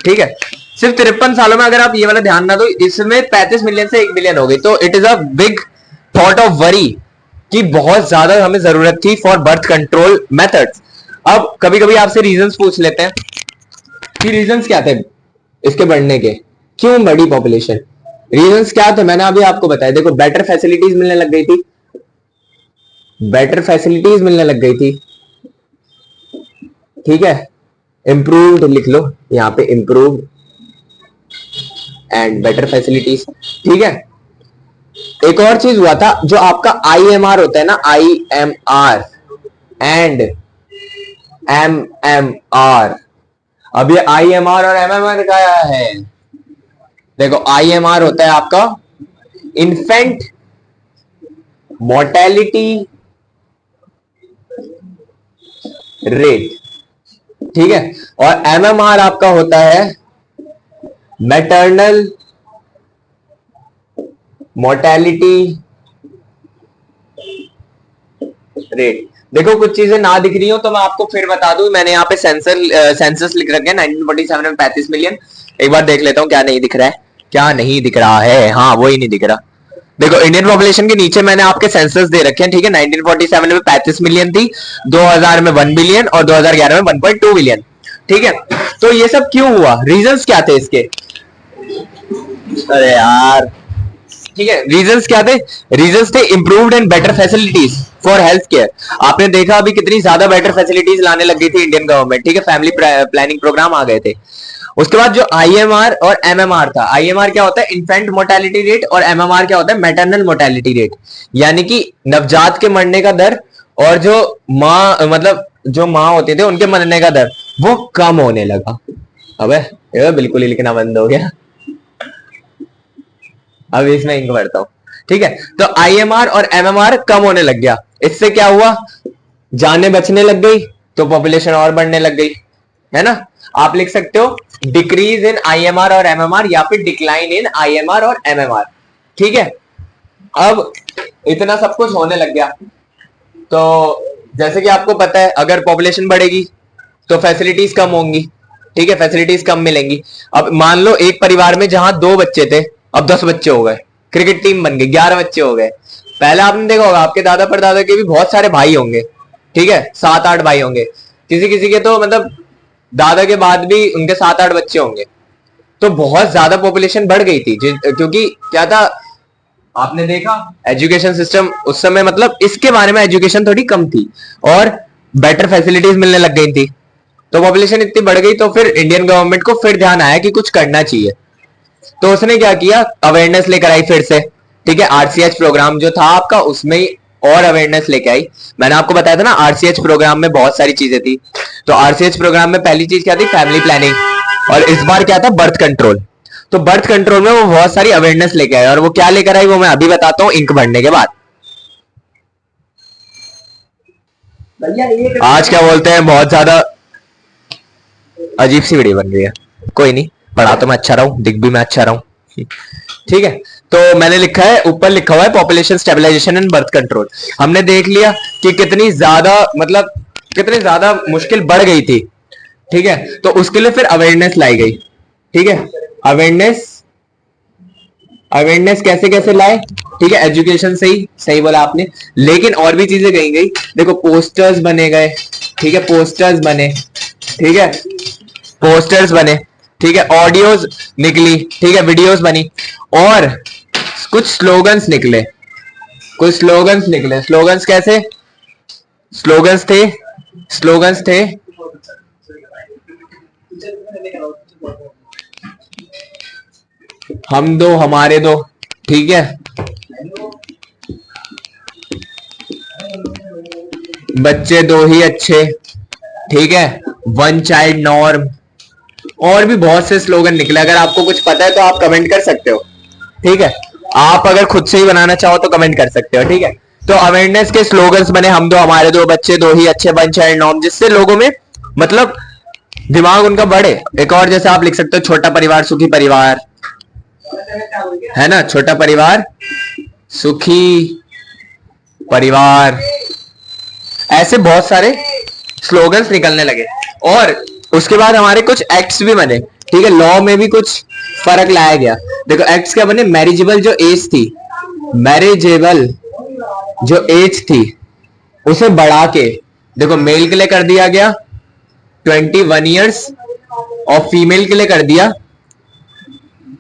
Speaker 1: ठीक है। सिर्फ 53 सालों में अगर आप ये वाला ध्यान ना दो, इसमें 35 मिलियन से 1 बिलियन हो गई, तो it is a big thought of worry कि बहुत ज्यादा हमें जरूरत थी फॉर बर्थ कंट्रोल मेथड्स। अब कभी कभी आपसे रीजंस पूछ लेते हैं कि रीजंस क्या थे इसके बढ़ने के, क्यों बढ़ी पॉपुलेशन, रीजंस क्या थे, मैंने अभी आपको बताया। देखो बेटर फैसिलिटीज मिलने लग गई थी, बेटर फैसिलिटीज मिलने लग गई थी, ठीक है, इंप्रूव्ड लिख लो यहां पे, इंप्रूव्ड एंड बेटर फैसिलिटीज, ठीक है। एक और चीज हुआ था जो आपका IMR होता है ना, IMR एंड MMR। अब ये IMR और MMR का है, देखो IMR होता है आपका इन्फेंट मोर्टेलिटी रेट, ठीक है, और MMR आपका होता है मैटरनल मोर्टेलिटी रेट। देखो कुछ चीजें ना दिख रही हो तो मैं आपको फिर बता दूं, मैंने यहाँ पे सेंसस लिख रखे हैं 1947 में 35 मिलियन। एक बार देख लेता हूं क्या नहीं दिख रहा है, क्या नहीं दिख रहा है, हाँ वही नहीं दिख रहा। देखो इंडियन पॉपुलेशन के नीचे मैंने आपके सेंसस दे रखे हैं, ठीक है। 1947 में 35 मिलियन थी, 2000 में 1 बिलियन और 2011 में 1.2 बिलियन, ठीक है। तो ये सब क्यों हुआ, रीजंस क्या थे इसके, अरे यार, ठीक है, रीजंस क्या थे, रीजंस थे improved and better facilities for health care. आपने देखा अभी कितनी ज्यादा बेटर फैसिलिटीज लाने लग गई थी इंडियन गवर्नमेंट, ठीक है, फैमिली प्लानिंग प्रोग्राम आ गए थे। उसके बाद जो IMR और MMR था, IMR क्या होता है इन्फेंट मोर्टेलिटी रेट, और MMR क्या होता है मैटरनल मोर्टेलिटी रेट, यानी कि नवजात के मरने का दर, और जो माँ मतलब जो माँ होते थे उनके मरने का दर वो कम होने लगा। अबे ये बिल्कुल ही लिखना बंद हो गया, अब इसमें इंक भरता हूं, ठीक है। तो IMR और MMR कम होने लग गया, इससे क्या हुआ, जानें बचने लग गई तो पॉपुलेशन और बढ़ने लग गई, है ना। आप लिख सकते हो डिक्रीज इन IMR और MMR या फिर डिक्लाइन इन IMR और MMR, ठीक है। अब इतना सब कुछ होने लग गया, तो जैसे कि आपको पता है अगर पॉपुलेशन बढ़ेगी तो फैसिलिटीज कम होंगी, ठीक है, फैसिलिटीज कम मिलेंगी। अब मान लो एक परिवार में जहां 2 बच्चे थे अब 10 बच्चे हो गए, क्रिकेट टीम बन गई, 11 बच्चे हो गए। पहले आपने देखा होगा आपके दादा परदादा के भी बहुत सारे भाई होंगे, ठीक है, 7-8 भाई होंगे, किसी किसी के तो मतलब दादा के बाद भी उनके 7-8 बच्चे होंगे। तो बहुत ज्यादा पॉपुलेशन बढ़ गई थी, क्योंकि क्या था, आपने देखा एजुकेशन सिस्टम उस समय, मतलब इसके बारे में एजुकेशन थोड़ी कम थी और बेटर फैसिलिटीज मिलने लग गई थी, तो पॉपुलेशन इतनी बढ़ गई। तो फिर इंडियन गवर्नमेंट को फिर ध्यान आया कि कुछ करना चाहिए, तो उसने क्या किया, अवेयरनेस लेकर आई फिर से, ठीक है। RCH प्रोग्राम जो था आपका उसमें और अवेयरनेस लेके आई। मैंने आपको बताया था ना RCH प्रोग्राम में बहुत सारी चीजें थी, तो RCH प्रोग्राम में पहली चीज क्या थी, फैमिली प्लानिंग, और इस बार क्या था, बर्थ कंट्रोल। तो बर्थ कंट्रोल में वो बहुत सारी अवेयरनेस लेके आए, और वो क्या लेकर आई वो मैं अभी बताता हूँ इंक भरने के बाद। आज क्या बोलते हैं, बहुत ज्यादा अजीब सी वीडियो बन गई है, कोई नहीं, पढ़ा तो मैं अच्छा रहा हूं, दिख भी मैं अच्छा रहा हूं, ठीक है। तो मैंने लिखा है, ऊपर लिखा हुआ है population stabilisation and birth control. हमने देख लिया कि कितनी ज्यादा मतलब कितनी ज्यादा मुश्किल बढ़ गई थी, ठीक है। तो उसके लिए फिर अवेयरनेस लाई गई, ठीक है, अवेयरनेस अवेयरनेस कैसे कैसे लाए, ठीक है, एजुकेशन से ही, सही बोला आपने, लेकिन और भी चीजें कही गई। देखो पोस्टर्स बने गए, ठीक है, पोस्टर्स बने, ठीक है, पोस्टर्स बने, ठीक है, ऑडियोज निकली, ठीक है, वीडियोस बनी, और कुछ स्लोगन्स निकले, कुछ स्लोगन्स निकले। स्लोगन्स कैसे, स्लोगन्स थे, स्लोगन्स थे, हम दो हमारे दो, ठीक है, बच्चे दो ही अच्छे, ठीक है, वन चाइल्ड नॉर्म, और भी बहुत से स्लोगन निकले। अगर आपको कुछ पता है तो आप कमेंट कर सकते हो, ठीक है, आप अगर खुद से ही बनाना चाहो तो कमेंट कर सकते हो, ठीक है। तो अवेयरनेस के स्लोगन्स बने, हम दो हमारे दो, बच्चे दो ही अच्छे, वन चाइल्ड नॉर्म, जिससे लोगों में मतलब दिमाग उनका बढ़े। एक और जैसे आप लिख सकते हो, छोटा परिवार सुखी परिवार, है ना, छोटा परिवार सुखी परिवार, ऐसे बहुत सारे स्लोगन्स निकलने लगे। और उसके बाद हमारे कुछ एक्ट्स भी बने, ठीक है, लॉ में भी कुछ फर्क लाया गया। देखो एक्ट्स क्या बने, मैरिजेबल जो एज थी, मैरिजेबल जो एज थी उसे बढ़ा के, देखो मेल के लिए कर दिया गया 21 ईयर्स और फीमेल के लिए कर दिया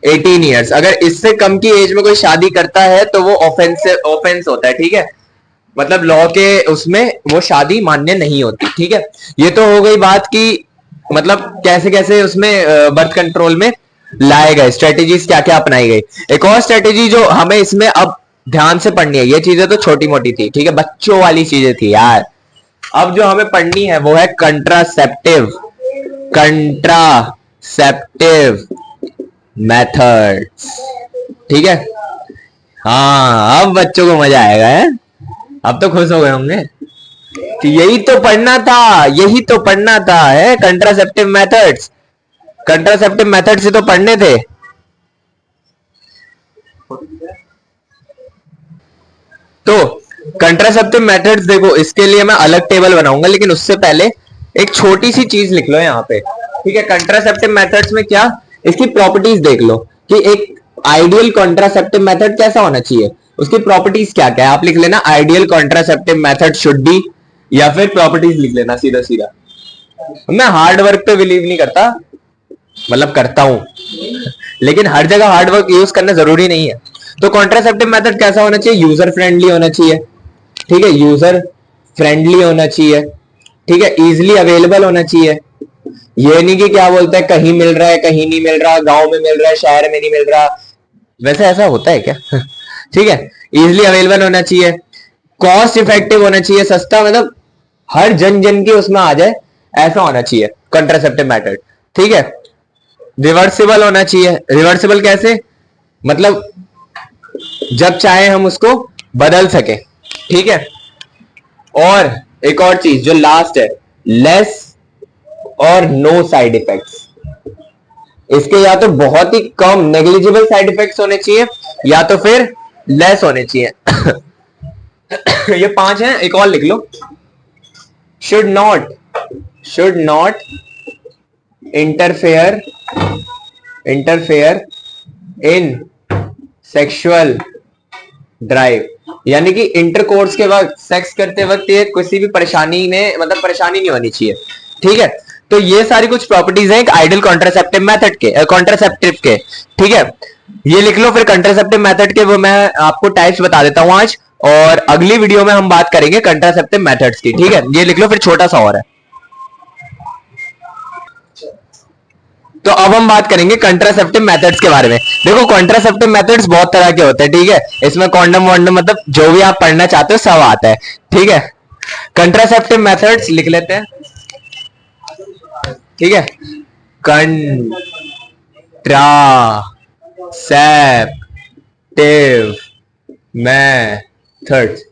Speaker 1: 18 ईयर्स। अगर इससे कम की एज में कोई शादी करता है तो वो ऑफेंस होता है, ठीक है, मतलब लॉ के उसमें वो शादी मान्य नहीं होती, ठीक है। ये तो हो गई बात की मतलब कैसे कैसे उसमें बर्थ कंट्रोल में लाए गए, स्ट्रेटेजीज क्या क्या अपनाई गई। एक और स्ट्रेटेजी जो हमें इसमें अब ध्यान से पढ़नी है, ये चीजें तो छोटी मोटी थी, ठीक है, बच्चों वाली चीजें थी यार, अब जो हमें पढ़नी है वो है कंट्रासेप्टिव, कंट्रासेप्टिव मेथड्स, ठीक है। हाँ अब बच्चों को मजा आएगा, है, अब तो खुश हो गए होंगे कि यही तो पढ़ना था, यही तो पढ़ना था, है कंट्रासेप्टिव मेथड्स, कंट्रासेप्टिव मेथड्स से तो पढ़ने थे। तो कंट्रासेप्टिव मेथड्स देखो, इसके लिए मैं अलग टेबल बनाऊंगा, लेकिन उससे पहले एक छोटी सी चीज लिख लो यहाँ पे, ठीक है। कंट्रासेप्टिव मेथड्स में क्या, इसकी प्रॉपर्टीज देख लो कि एक आइडियल कॉन्ट्रासेप्टिव मेथड कैसा होना चाहिए, उसकी प्रॉपर्टीज क्या क्या है। आप लिख लेना ideal contraceptive method should be, या फिर प्रॉपर्टीज लिख लेना सीधा सीधा। मैं हार्ड वर्क पे बिलीव नहीं करता, मतलब करता हूं लेकिन हर जगह हार्ड वर्क यूज करना जरूरी नहीं है। तो कॉन्ट्रासेप्टिव मेथड कैसा होना चाहिए, यूजर फ्रेंडली होना चाहिए, ठीक है, यूजर फ्रेंडली होना चाहिए, ठीक है, इजिली अवेलेबल होना चाहिए। ये नहीं कि क्या बोलते हैं कहीं मिल रहा है कहीं नहीं मिल रहा, गांव में मिल रहा है शहर में नहीं मिल रहा, वैसे ऐसा होता है क्या ठीक है, इजिली अवेलेबल होना चाहिए, कॉस्ट इफेक्टिव होना चाहिए, सस्ता, मतलब हर जन जन की उसमें आ जाए ऐसा होना चाहिए कॉन्ट्रासेप्टिव मेथड, ठीक है। रिवर्सिबल होना चाहिए, रिवर्सिबल कैसे, मतलब जब चाहे हम उसको बदल सके, ठीक है। और एक और चीज जो लास्ट है, लेस और नो साइड इफेक्ट्स, इसके या तो बहुत ही कम नेग्लिजिबल साइड इफेक्ट्स होने चाहिए या तो फिर लेस होने चाहिए ये 5 हैं, एक और लिख लो, should not interfere in sexual drive, यानी कि इंटरकोर्स के वक्त, सेक्स करते वक्त ये किसी भी परेशानी में, मतलब परेशानी नहीं होनी चाहिए, ठीक है। तो ये सारी कुछ प्रॉपर्टीज हैं एक आइडियल कॉन्ट्रासेप्टिव मेथड के, कॉन्ट्रासेप्टिव के, ठीक है, ये लिख लो। फिर कॉन्ट्रासेप्टिव मेथड के वो मैं आपको टाइप्स बता देता हूं आज, और अगली वीडियो में हम बात करेंगे कॉन्ट्रासेप्टिव मेथड्स की, ठीक है, ये लिख लो। फिर छोटा सा और है, तो अब हम बात करेंगे कंट्रासेप्टिव मेथड्स के बारे में। देखो कंट्रासेप्टिव मेथड्स बहुत तरह के होते हैं, ठीक है, इसमें कॉन्डम वॉन्डम मतलब जो भी आप पढ़ना चाहते हो सब आता है, ठीक है। कंट्रासेप्टिव मेथड्स लिख लेते हैं, ठीक है, कंट्रासेप्टिव मेथड्स।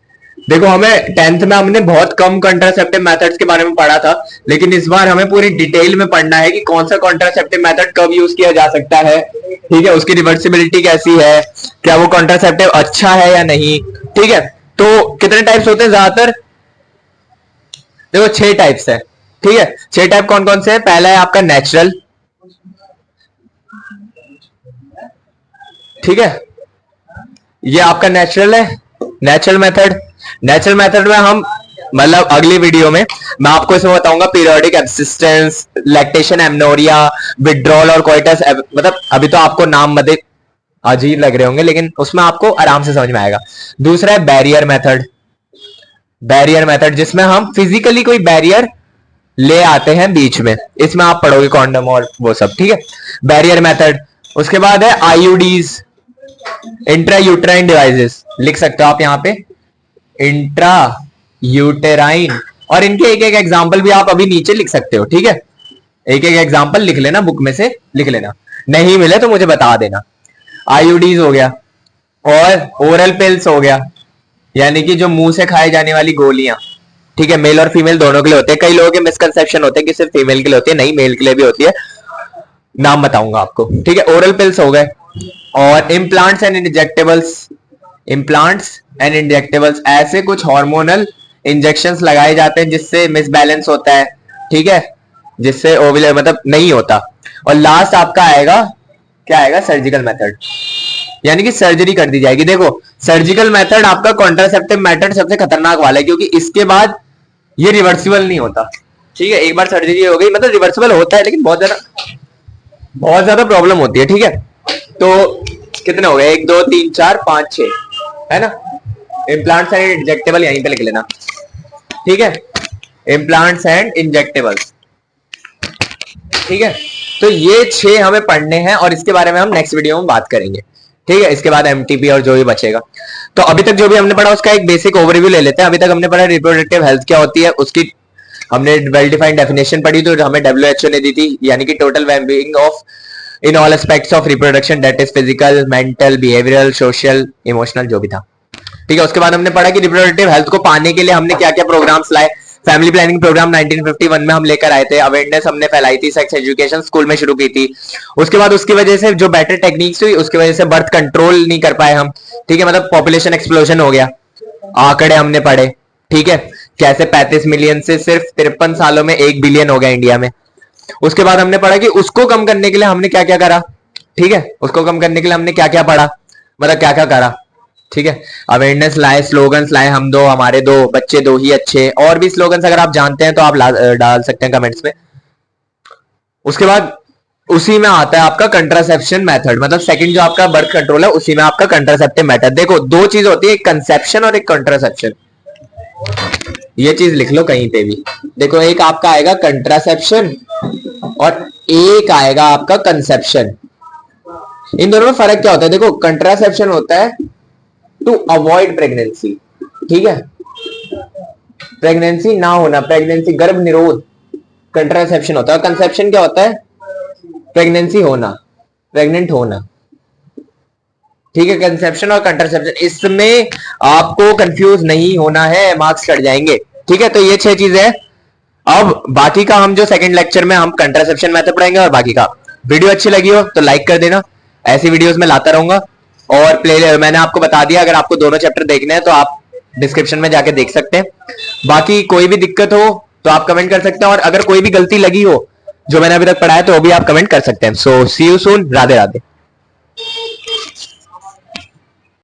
Speaker 1: देखो हमें 10th में हमने बहुत कम कंट्रासेप्टिव मेथड्स के बारे में पढ़ा था, लेकिन इस बार हमें पूरी डिटेल में पढ़ना है कि कौन सा कंट्रासेप्टिव मेथड कब यूज किया जा सकता है, ठीक है, उसकी रिवर्सिबिलिटी कैसी है, क्या वो कंट्रासेप्टिव अच्छा है या नहीं, ठीक है। तो कितने टाइप्स होते हैं ज्यादातर, देखो 6 टाइप्स है, ठीक है। 6 टाइप कौन कौन से है, पहला है आपका नेचुरल, ठीक है, ये आपका नेचुरल है, नेचुरल मेथड। नेचुरल मेथड में हम मतलब अगली वीडियो में मैं आपको इसमें बताऊंगा पीरियोडिक एब्सिस्टेंस, लैक्टेशन, एमनोरिया, विड्रॉल और कोइटस। मतलब अभी तो आपको नाम मतलब अजीब लग रहे होंगे, लेकिन उसमें आपको आराम से समझ में आएगा। दूसरा है बैरियर मेथड। बैरियर मेथड जिसमें हम फिजिकली कोई बैरियर ले आते हैं बीच में, इसमें आप पढ़ोगे कॉन्डम और वो सब, ठीक है, बैरियर मेथड। उसके बाद है आईयूडीज, इंट्रा यूटेराइन डिवाइसेस, लिख सकते हो आप यहाँ पे इंट्रा यूटेराइन, और इनके एक एक एग्जांपल भी आप अभी नीचे लिख सकते हो, ठीक है, एक एक एग्जांपल लिख लेना, बुक में से लिख लेना, नहीं मिले तो मुझे बता देना। आईयूडीज हो गया, और ओरल पिल्स हो गया, यानी कि जो मुंह से खाई जाने वाली गोलियां, ठीक है, मेल और फीमेल दोनों के लिए होते हैं। कई लोगों के मिसकंसेप्शन होते हैं कि सिर्फ फीमेल के लिए होती है, नहीं, मेल के लिए भी होती है, नाम बताऊंगा आपको, ठीक है। ओरल पिल्स हो गए, और implants and injectables, implants and injectables ऐसे कुछ हार्मोनल इंजेक्शंस लगाए जाते हैं जिससे मिसबैलेंस होता है, ठीक है, जिससे ओवुलर मतलब नहीं होता। और लास्ट आपका आएगा, क्या आएगा, सर्जिकल मेथड, यानी कि सर्जरी कर दी जाएगी। देखो सर्जिकल मेथड आपका कॉन्ट्रासेप्टिव मेथड सबसे खतरनाक वाला है, क्योंकि इसके बाद ये रिवर्सिबल नहीं होता, ठीक है, एक बार सर्जरी हो गई मतलब रिवर्सिबल होता है, लेकिन बहुत ज्यादा प्रॉब्लम होती है, ठीक है। तो कितने हो गए, 1 2 3 4 5 6, है ना। इम्प्लांट्स एंड इंजेक्टेबल यहीं पे लिख लेना, ठीक है, इम्प्लांट्स एंड इंजेक्टेबल्स, ठीक है। तो ये 6 हमें पढ़ने हैं, और इसके बारे में हम नेक्स्ट वीडियो में बात करेंगे, ठीक है। इसके बाद एमटीपी और जो भी बचेगा। तो अभी तक जो भी हमने पढ़ा उसका एक बेसिक ओवरव्यू ले लेते हैं। अभी तक हमने पढ़ा रिप्रोडक्टिव हेल्थ क्या होती है, उसकी हमने वेल डिफाइंड डेफिनेशन पढ़ी, तो हमें डब्ल्यूएचओ ने दी थी, यानी कि total wellbeing of in all aspects of reproduction, that is physical, mental, behavioural, social, emotional, जो भी था, ठीक है। उसके बाद हमने पढ़ा कि रिप्रोडक्टिव हेल्थ को पाने के लिए हमने क्या क्या प्रोग्राम्स लाए। फैमिली प्लानिंग प्रोग्राम 1951 में हम लेकर आए थे, अवेयरनेस हमने फैलाई थी, सेक्स एजुकेशन स्कूल में शुरू की थी। उसके बाद उसकी वजह से जो बेटर टेक्निक्स हुई, उसकी वजह से बर्थ कंट्रोल नहीं कर पाए हम, ठीक है, मतलब पॉपुलेशन एक्सप्लोजन हो गया, आंकड़े हमने पढ़े, ठीक है, कैसे 35 मिलियन से सिर्फ 53 सालों में 1 बिलियन हो गया इंडिया में। उसके बाद हमने पढ़ा कि उसको कम करने के लिए हमने क्या क्या करा, ठीक है, उसको कम करने के लिए हमने क्या क्या पढ़ा, मतलब क्या क्या करा, ठीक है। अवेयरनेस लाए, स्लोगन्स लाए, हम दो हमारे दो, बच्चे दो ही अच्छे, और भी स्लोगन्स अगर आप जानते हैं तो आप डाल सकते हैं कमेंट्स में। उसके बाद उसी में आता है आपका कंट्रासेप्शन मेथड, मतलब सेकंड जो आपका बर्थ कंट्रोल है उसी में आपका कंट्रासेप्टिव मेथड। देखो 2 चीज होती है, एक कंसेप्शन और एक कंट्रासेप्शन, ये चीज लिख लो कहीं पे भी। देखो एक आपका आएगा कंट्रासेप्शन और एक आएगा आपका कंसेप्शन। इन दोनों में फर्क क्या होता है, देखो कंट्रासेप्शन होता है टू अवॉइड प्रेगनेंसी, ठीक है, प्रेगनेंसी ना होना, प्रेगनेंसी गर्भ निरोध कंट्रासेप्शन होता है। कंसेप्शन क्या होता है, प्रेगनेंसी होना, प्रेग्नेंट होना, ठीक है। कंसेप्शन और कंट्रासेप्शन, इसमें आपको कंफ्यूज नहीं होना है, मार्क्स कट जाएंगे, ठीक है। तो ये 6 चीजें हैं। अब बाकी का हम जो सेकंड लेक्चर में हम कंट्रासेप्शन मेथड पढ़ेंगे, और बाकी का वीडियो अच्छी लगी हो तो लाइक कर देना, ऐसी वीडियोस में लाता रहूंगा। और प्ले मैंने आपको बता दिया, अगर आपको दोनों चैप्टर देखने हैं तो आप डिस्क्रिप्शन में जाके देख सकते हैं। बाकी कोई भी दिक्कत हो तो आप कमेंट कर सकते हैं, और अगर कोई भी गलती लगी हो जो मैंने अभी तक पढ़ाया तो वो भी आप कमेंट कर सकते हैं। सो सी यू सून, राधे राधे।